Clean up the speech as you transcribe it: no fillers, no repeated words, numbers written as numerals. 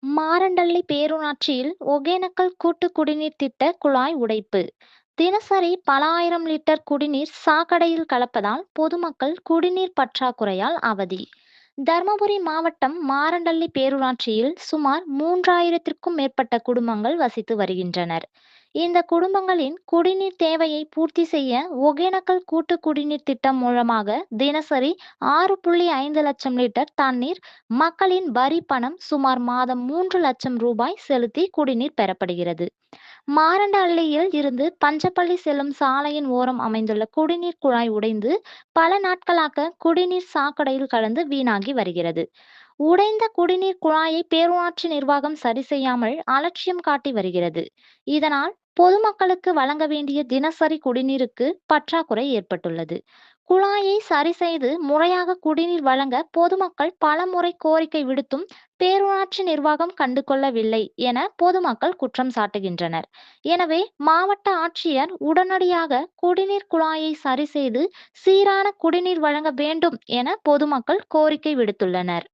மாரண்டள்ளி பேரூராட்சியில் ஒகேனக்கல் கூட்டு குடிநீர் திட்ட குழாய் உடைப்பு. தினசரி பல ஆயிரம் லிட்டர் குடிநீர் சாக்கடையில் கலப்பதால் பொதுமக்கள் குடிநீர் பற்றாக்குறையால் அவதி. தருமபுரி மாவட்டம் மாரண்டள்ளி பேரூராட்சியில் சுமார் 3000த்திற்கும் மேற்பட்ட குடும்பங்கள் வசித்து வருகின்றனர். இந்த குடும்பங்களின் குடிநீர் தேவையை பூர்த்தி செய்ய ஒகேனக்கல் கூட்டு குடிநீர் திட்டம் மூலமாக தினசரி 6.5 லட்சம் லிட்டர் தண்ணீர் மக்களின் வரி பணம் சுமார் மாதம் 3 லட்சம் ரூபாய் செலுத்தி குடிநீர் பெறப்படுகிறது. மாரண்டஹள்ளியில் இருந்து பஞ்சப்பள்ளி செல்லும் சாலையின் ஓரம் அமைந்துள்ள குடிநீர் குழாய் உடைந்து பல நாட்களாக குடிநீர் சாக்கடையில் கலந்து வீணாகி வருகிறது. உடைந்த குடிநீர் குழாயை பேரூராட்சி நிர்வாகம் சரி செய்யாமல் அலட்சியம் காட்டி வருகிறது. இதனால் பொதுமக்களுக்கு வழங்க வேண்டிய தினசரி குடிநீருக்கு பற்றாக்குறை ஏற்பட்டுள்ளது. குழாயை சரி செய்து முறையாக குடிநீர் வழங்க பொதுமக்கள் பலமுறை கோரிக்கை விடுத்தும் பேரூராட்சி நிர்வாகம் கண்டுகொள்ளவில்லை என பொதுமக்கள் குற்றம் சாட்டுகின்றனர். எனவே மாவட்ட ஆட்சியர் உடனடியாக குடிநீர் குழாயை சரி செய்து சீரான குடிநீர் வழங்க வேண்டும் என பொதுமக்கள் கோரிக்கை விடுத்துள்ளனர்.